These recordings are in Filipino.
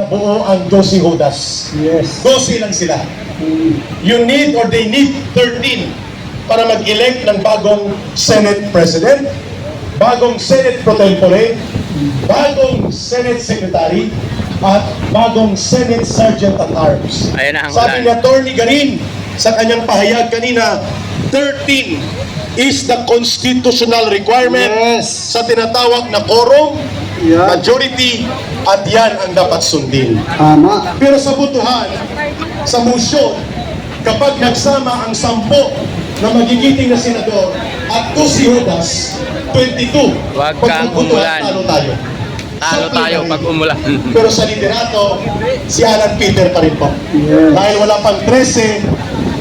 mabuo ang 12 Judas. Yes. 12 lang sila. You need or they need 13 para mag-elect ng bagong Senate President, bagong Senate Pro Tempore, bagong Senate Secretary, at bagong Senate Sergeant at Arms. Ayun na ang Sabi ni ulan. Atty. Garin sa kanyang pahayag kanina, 13 is the constitutional requirement Yes. sa tinatawag na quorum, Yeah. majority, at yan ang dapat sundin. Tama. Pero sa butuhan, sa motion, kapag nagsama ang 10 na magigiting na senador at 2 si Judas, 22. Huwag Pag kang nagbutuhan, umulan. talo tayo. Talo tayo pag umulan. Pero sa liderato, si Alan Peter pa rin po. Yes. Dahil wala pang 13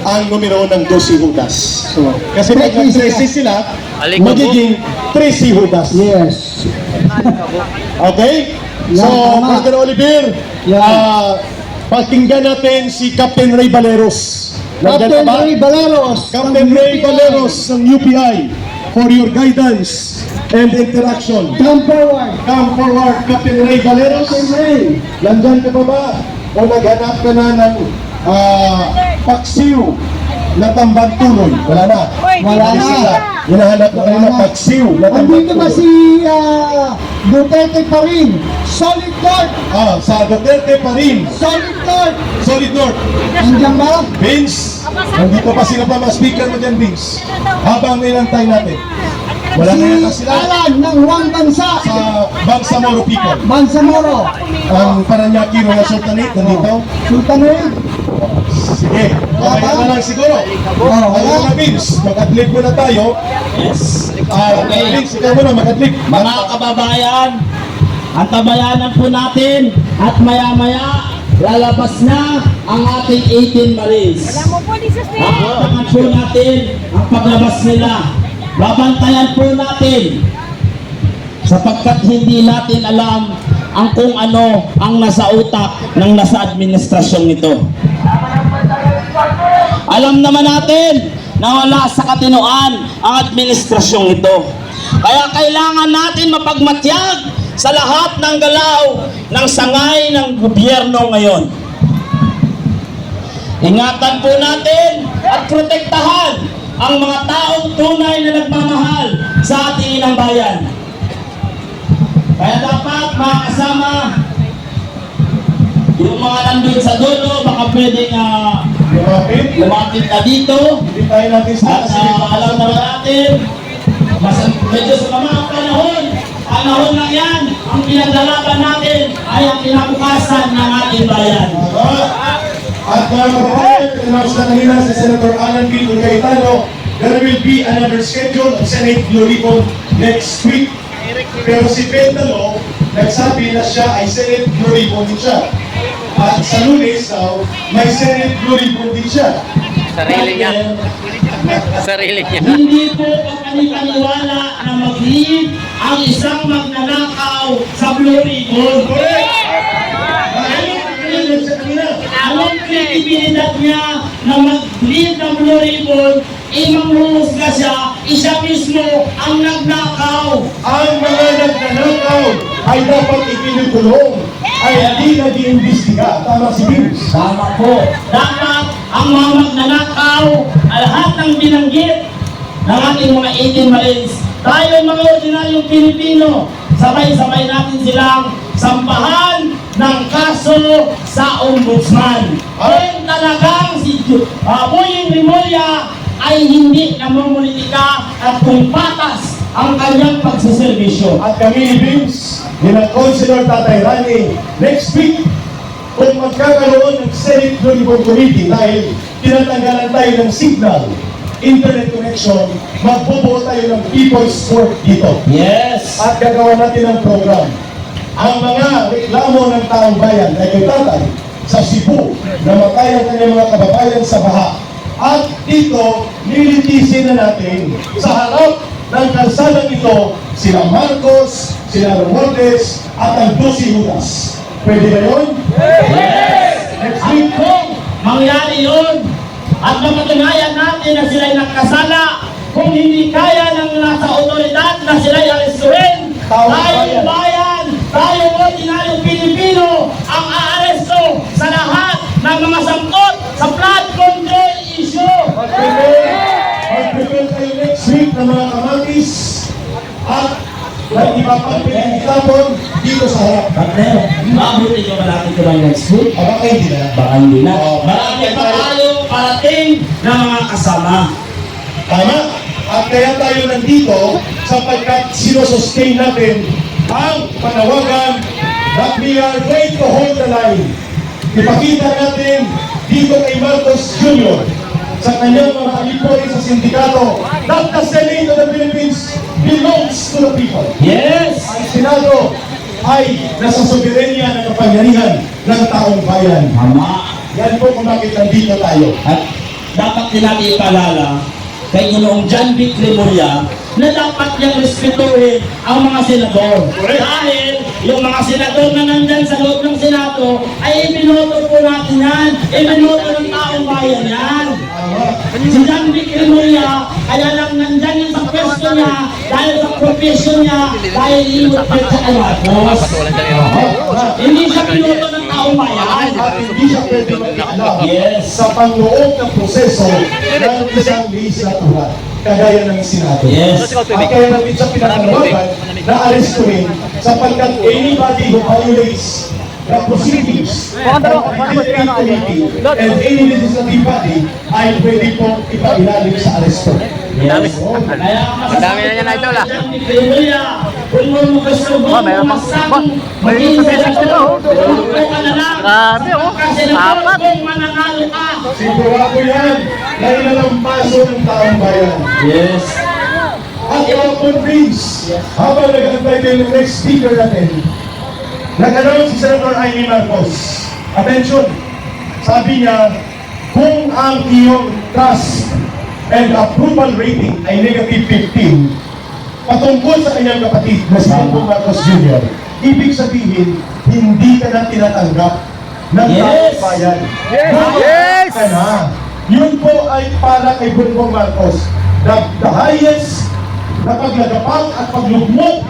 ang numero ng 12 Judas. So, Kasi pag 13 sila, Alikabok. magiging 13 Judas. yes. Okay? So, Yan, tama. Brother Oliver, Yan. pakinggan natin si Captain Ray Valeros. Nandyan Captain ka ba? Ray Valeros. Captain Ray Valeros ng UPI for your guidance and interaction. Come forward. Come forward, Captain Ray Valeros. Captain Ray. Nandyan ka pa ba? O naghanap ka na ng paksiw na tambang tuloy? Wala na. Wala na. Hinahanap na kayo ng paksiw na tambang Andito ba tuloy. si Duterte pa rin? Solid North. Sa Duterte pa rin. Solid North. Solid North. Andiyan ba? Vince, nandito pa sila pa mga speaker mo dyan, Vince. Habang nilantay natin. Wala na yata Si sila Alan ng One Bansa. sa Bangsamoro people. Bansamoro. Ang Paranaque Royal Sultanate nandito. Sultanate. Sige, mamaya na lang siguro. Wala. Ayaw na, Vince. Mag-adlib muna tayo. Yes. Okay. Vince, ikaw muna mag-adlib. Mga kababayan, antabayanan po natin at maya-maya lalabas na ang ating 18 Marines. Alam mo po, Jesus name. Abangan po natin ang paglabas nila. Babantayan po natin sapagkat hindi natin alam ang kung ano ang nasa utak ng nasa administrasyong ito. Alam naman natin na wala sa katinoan ang administrasyong ito. Kaya kailangan natin mapagmatyag sa lahat ng galaw ng sangay ng gobyerno ngayon. Ingatan po natin at protektahan ang mga taong tunay na nagmamahal sa ating inang bayan. Kaya dapat mga kasama, yung mga nandun sa dulo, baka pwedeng lumapit na dito. Hindi tayo natin sa At alam naman natin, medyo sa mga panahon na yan, ang pinaglalaban natin ay ang kinabukasan ng ating bayan. At mga kababayan, announce na kanina si Senator Alan Peter Cayetano, there will be another schedule of Senate Blue Ribbon next week. Pero si Pendalo, nagsabi na siya ay Senate Blue Ribbon din siya. At sa Lunes daw, may Senate Blue Ribbon din siya. Sarili niya. Sarili niya. Hindi po pagkanipaniwala na mag-lead ang isang magnanakaw sa Blue Ribbon. Anong kredibilidad niya na mag-lead ng Blue Ribbon, manghuhusga siya mismo ang nagnakaw. Ang mga nagnanakaw ay dapat ipinukulong, ay hindi nag-iimbestiga. Tama si Vince. Tama po. Dapat ang mga magnanakaw, lahat ng binanggit ng ating mga 18 Marines, tayo mga ordinaryong Pilipino, sabay-sabay natin silang sampahan ng kaso sa ombudsman. Kung talagang si Boying Rimulya ay hindi namumulitika at kung patas ang kanyang pagsiservisyo. At kami ni Vince, ni ng Councilor Tatay Rani, next week, kung magkakaroon ng Senate Blue Ribbon Committee dahil tinatanggalan tayo ng signal, internet connection, magbubuo tayo ng People's Court dito. Yes! At gagawa natin ng program. Ang mga reklamo ng taong bayan ay kay Tatay sa Cebu, namatay ang kanyang mga kababayan sa baha. At dito, nilitisin na natin sa harap ng kalsadang ito, sila Marcos, sila Romualdez, at ang 12 Judas. Pwede ba yun? Yes! Next At week, kung mangyari yun, at mapatunayan natin na sila'y nakasala, kung hindi kaya ng nasa otoridad na sila'y arestuhin, Taong tayong bayan, tayong ordinaryong Pilipino, ang partner. Mabuti ko ba natin ito ng next week? Baka hindi na. Baka hindi na. Oo. Marami pa tayo parating na mga kasama. Tama? At kaya tayo nandito sapagkat sinosustain natin ang panawagan that we are going to hold the line. Ipakita natin dito kay Marcos Jr. sa kanyang mga alipori sa sindikato that the Senate of the Philippines belongs to the people. Yes! Ang Senado ay nasa soberenya ng kapangyarihan ng taong bayan. Tama. Yan po kung bakit nandito tayo. At dapat din natin ipalala kay Ginoong John Vic Lemuria na dapat niyang respetuhin ang mga senador. Correct. Dahil yung mga senador na nandyan sa loob ng Senado ay ibinoto po natin yan. Ibinoto ng taong bayan yan. Si John Vic Lemuria, kaya lang nandyan yan sa pwesto niya dahil sa profession niya, dahil iwot niya sa alapos. Patulan tayo. Hindi siya binoto ng taong bayan. At hindi siya pwede makialam Yes. sa panloob ng proseso ng isang legislatura, kagaya ng Senado. Yes. At kaya natin siya pinatanawagan na arestuhin sapagkat anybody who violates the proceedings of the Legislative Committee and any legislative body ay pwede po ipailalim sa aresto. Yes. Kaya Ang dami na niya na idol, ah. Kung mo gusto mo, mamasang maging senador, tumakbo ka na lang. Grabe, oh. Kasi senador, kung mananalo ka. Sigurado yan na inalampaso ng taong bayan. Yes. At kahapon, Prince, habang nag-antay tayo ng next speaker natin, nag-announce si Senator Amy Marcos. Attention! Sabi niya, kung ang iyong trust and approval rating ay negative 15, patungkol sa kanyang kapatid na si Bongbong Marcos Jr., ibig sabihin, hindi ka na tinatanggap ng Yes! taong bayan. Yes! Ka na. Yun po ay para kay Bongbong Marcos, the highest na paglagapag at paglugmok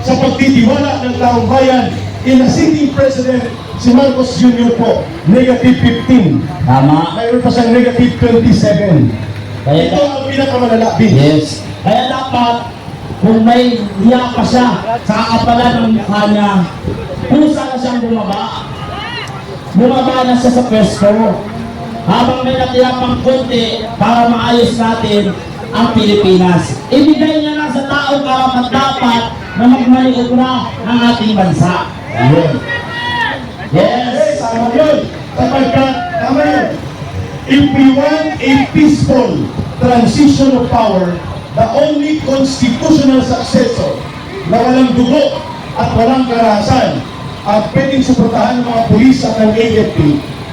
sa pagtitiwala ng taong bayan in a sitting president, si Marcos Jr. po, negative 15. Tama. Mayroon pa siyang negative 27. Kaya Ito ang pinakamalala, Vince. Yes. Kaya dapat, kung may hiya pa siya sa kakapalan ng mukha niya, kusa na siyang bumaba. Bumaba na siya sa pwesto. Habang may natira pang konti para maayos natin ang Pilipinas. Ibigay niya na sa taong karapat-dapat na magmaniobra ng ating bansa. Ayun. Yes. Tama yun. Sapagkat, tama yun. If we want a peaceful transition of power, the only constitutional successor na walang dugo at walang karahasan at pwedeng suportahan ng mga pulis at ng AFP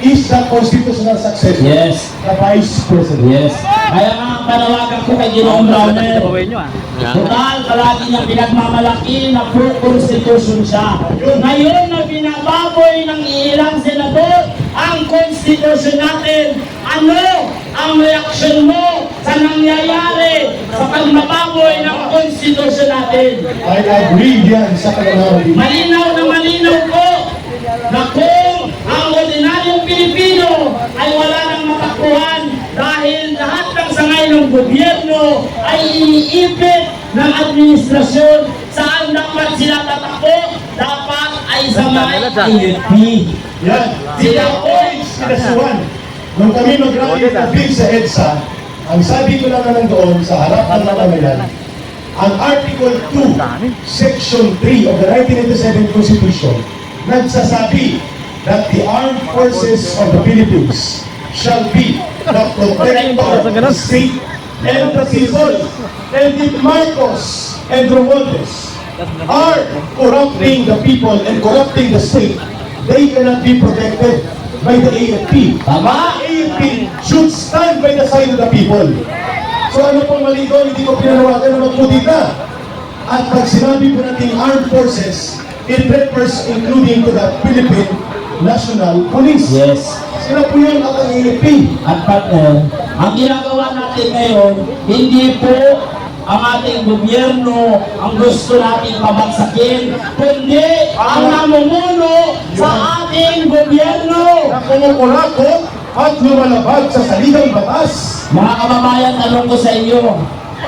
is the constitutional successor, Yes. the Vice President. Yes. Kaya nga ang panawagan ko kay Ginoong Browner, total, palagi niyang pinagmamalaki na pro-constitution siya. Ngayon na binababoy ng ilang senador ang constitution natin, ano ang reaksyon mo sa nangyayari sa pagmababoy ng constitution natin? I agree yan sa kanilang Malinaw na malinaw po na kung ang ordinaryong Pilipino ay wala nang matakbuhan dahil lahat ng sangay ng gobyerno ay iniipit ng administrasyon, saan dapat sila tatakbo? Dapat ay sa may AFP. Yan. Sila points kinasuhan. Nung kami mag-rally ng sa EDSA, ang sabi ko lang naman doon sa harap ng mamamayan, ang Article 2, Section 3 of the 1987 Constitution, nagsasabi that the armed forces of the Philippines shall be the protector of the state and the people. And if Marcos and Romualdez are corrupting the people and corrupting the state, they cannot be protected by the AFP. Tama? AFP should stand by the side of the people. So ano pong mali doon, hindi ko pinanawagan na magpudita. At pag sinabi po natin armed forces, it refers including to the Philippine National Police. Yes. Sila po yun at ang AFP. At partner, ang ginagawa natin ngayon, hindi po ang ating gobyerno ang gusto nating pabagsakin, kundi ang namumuno sa ating gobyerno. Na kumukurakot at lumalabag sa saligang batas. Mga kababayan, tanong ko sa inyo,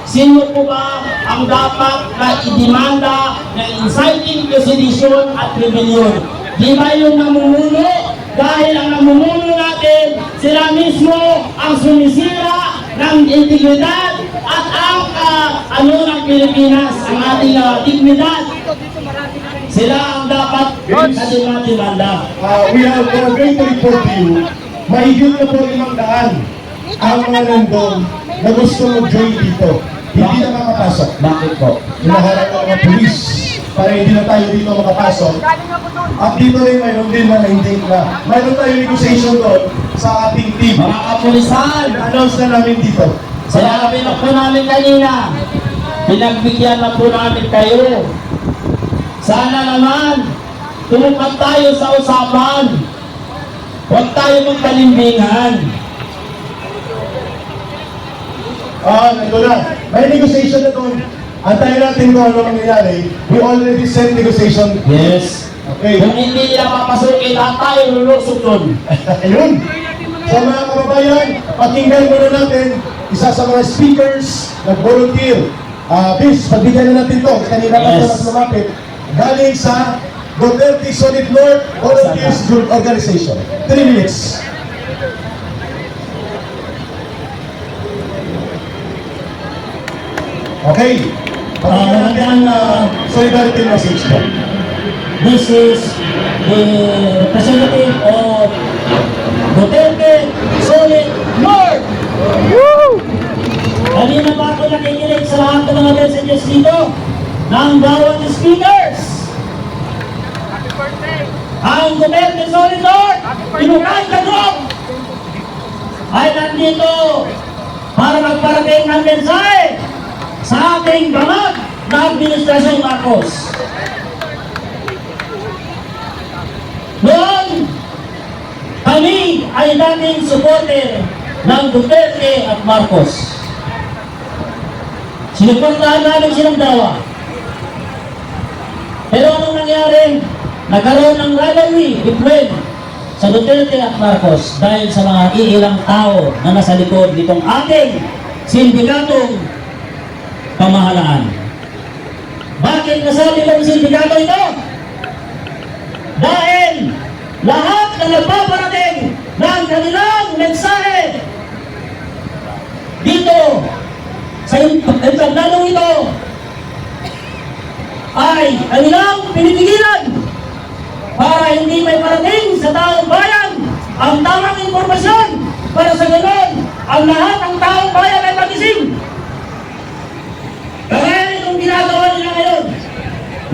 sino po ba ang dapat na idemanda ng inciting to sedition at rebellion? Di ba yung namumuno? Dahil ang namumuno natin, sila mismo ang sumisira ng integridad at ang ng Pilipinas, ang ating dignidad. Sila ang dapat na demanda. We are going to report to you, mahigit na po 500 ang mga nandun na gusto mag-join dito. Hindi na makapasok. Bakit po? Hinaharap ng mga pulis para hindi na tayo dito makapasok. At dito rin mayroon din na hindi na. Mayroon tayo negotiation doon sa ating team. Mga kapulisan, Announce na namin dito. sinabi na po namin kanina, pinagbigyan na po namin kayo. Sana naman, tumupad tayo sa usapan. Huwag tayo magkalimbingan. Ito na. May negotiation na doon. Antayin natin kung ano mangyayari. We already sent negotiation. Yes. Okay. Kung hindi nila papasukin, lahat tayo lulusok doon. Ayun. So mga kababayan, pakinggan muna natin isa sa mga speakers na volunteer. Please, pagbigyan na natin to. Kanina pa ito Yes. na lumapit. Galing sa Duterte Solid North Volunteers Group Organization. 3 minutes. Okay. Pakinggan natin ang solidarity message po. This is the representative of Duterte Solid North. Kanina pa ako nakikinig sa lahat ng mga messages dito ng bawat speakers. Ang Duterte Solid North, Pinukay ka group, ay nandito para magparating ng mensahe sa ating bangag na Administrasyong Marcos. Noon, kami ay dating supporter ng Duterte at Marcos. Sinuportahan namin silang dalawa. Pero anong nangyari? Nagkaroon ng rivalry between sa Duterte at Marcos dahil sa mga iilang tao na nasa likod nitong ating sindikatong pamahalaan. Bakit nasabi ng sindikato ito? Dahil lahat na nagpaparating ng kanilang mensahe dito sa internetong ito ay kanilang pinipigilan para hindi may parating sa taong bayan ang tamang impormasyon para sa ganon ang lahat ng taong bayan ay magising. Kaya itong ginagawa nila ngayon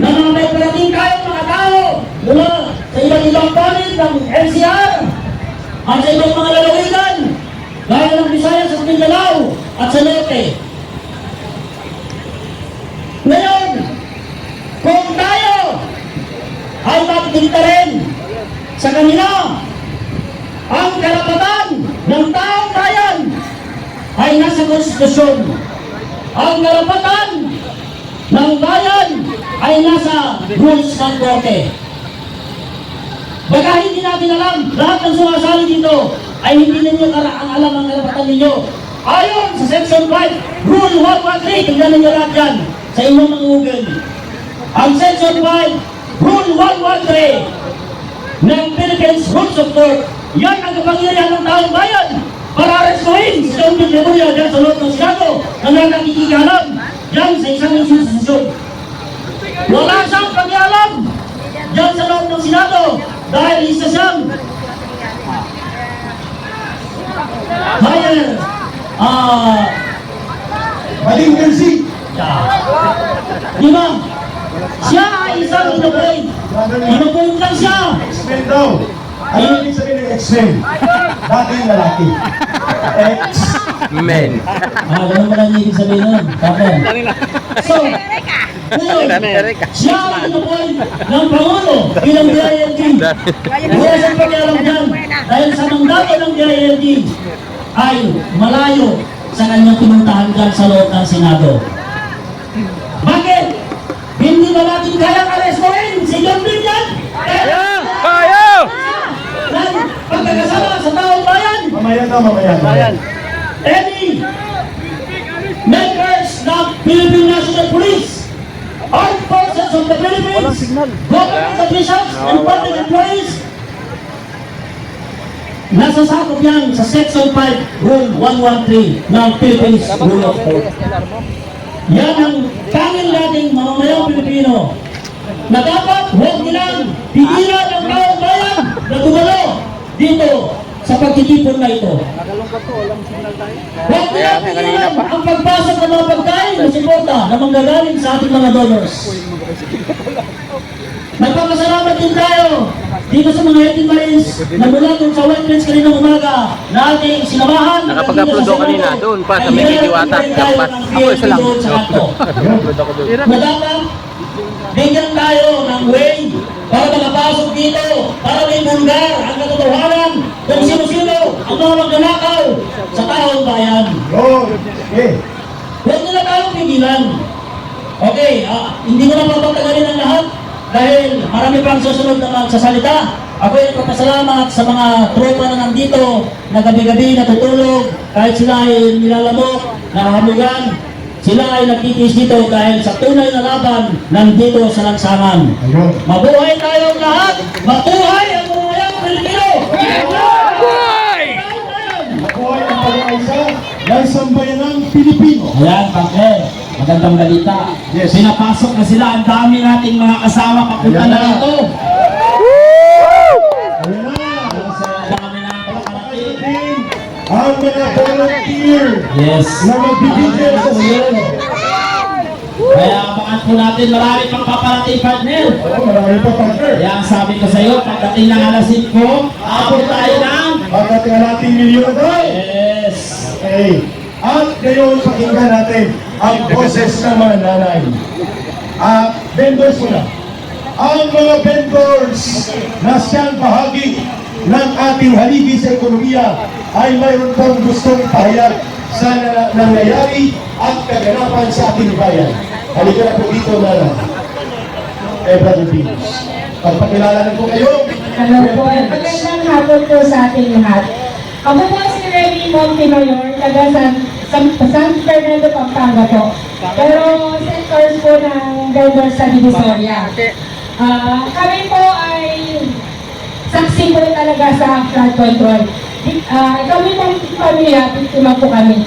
na mga may parating kayong mga tao mula sa iba't ibang panig ng NCR at sa ibang mga lalawigan gaya ng Visayas sa Mindanao at sa Norte. Ngayon, kung tayo ay magdikta rin sa kanila ang karapatan ng taong bayan ay nasa konstitusyon. Ang karapatan ng bayan ay nasa rules ng korte. Baka hindi natin alam, lahat ng sumasali dito ay hindi ninyo alam ang karapatan ninyo. Ayon sa Section 5, Rule 113, tingnan ninyo lahat yan sa inyong mga Google. Ang Section 5, Rule 113 ng Philippines Rules of Court, yan ang kapangyarihan ng taong bayan para arestuhin si John Villanueva dyan sa loob ng Senado na nakikialam dyan sa isang institusyon. Wala siyang pakialam dyan sa loob ng Senado dahil isa siyang higher Maling Gansi. di ba? Siya ay isang inupoint. Inupoint lang siya. X-Men daw. Ano yung ibig sabihin ng X-Men? Dating lalaki. X. Men. Ganun mo lang ibig sabihin nun. Tapos. So, ngayon, siya ang inupoint ng Pangulo bilang DILG. Wala siyang pakialam dyan. Dahil sa mandato ng DILG ay malayo sa kanyang pinuntahan dyan sa loob ng Senado. Bakit? Hindi ba natin kayang arestuhin si John Villan? Kayo! Ng pagkakasama sa taong bayan? Mamaya daw, mamaya. Any members Philippine National Police, Armed Forces of the Philippines, government officials, and public employees. Nasasakop yan sa Section 5, Rule 113 ng Philippines Rule of Law. Yan ang tanging nating mamamayang Pilipino na dapat huwag nilang pigilan ang taong bayan na dumalo dito sa pagtitipon na ito. Huwag nilang pigilan ang pagpasok ng mga pagkain na siporta na manggagaling sa ating mga donors. Nagpapasalamat din tayo dito sa mga 18 Marines na mula doon sa White Plains kaninang umaga na ating sinamahan. Nakapag-upload ako kanina, doon pa sa may Diwata, Kampas. Ako isa lang. Na dapat bigyan tayo ng way para makapasok dito, para may bulgar ang katotohanan kung sino-sino ang mga magnanakaw sa taong bayan. Huwag nila tayong pigilan. Okay, hindi ko na papatagalin ang lahat dahil marami pang susunod na magsasalita. Ako ay nagpapasalamat sa mga tropa na nandito na gabi-gabi natutulog kahit sila ay nilalamok, nahahamugan. Sila ay nagtitiis dito dahil sa tunay na laban nandito sa lansangan. Mabuhay tayong lahat! Mabuhay ang mamayang Pilipino! Boy! Mabuhay ang pag-aisa ng sambayanang Pilipino. Ayan, Pangke. Magandang balita. Yes. Pinapasok na sila. Ang dami nating mga kasama papunta Ayan na na. dito. Ayun na. Sa kami na nakakarating. Ang mga volunteer Yes. na magbibigay sa siyeno. Kaya abangan po natin. Marami pang paparating, partner. Marami pa, partner. Kaya ang sabi ko sa iyo, pagdating ng alas 5, abot tayo ng... Pagdating ang ating milyon na tayo. Yes. Okay. At ngayon, pakinggan natin ang boses ng mga nanay. Vendors muna. Ang mga vendors na siyang bahagi ng ating haligi sa ekonomiya ay mayroon pong gustong pahayag sa nangyayari at kaganapan sa ating bayan. Halika na po dito, nanay. Brother Venus. Pagpakilala na po kayo. Hello po. Magandang hapon po sa ating lahat. Ako po si Remy Montemayor, taga San Fernando, Pampanga po. Pero sectors po ng vendors sa Divisoria. Kami po ay saksi po talaga sa flood control. Kami pong pamilya, biktima po kami.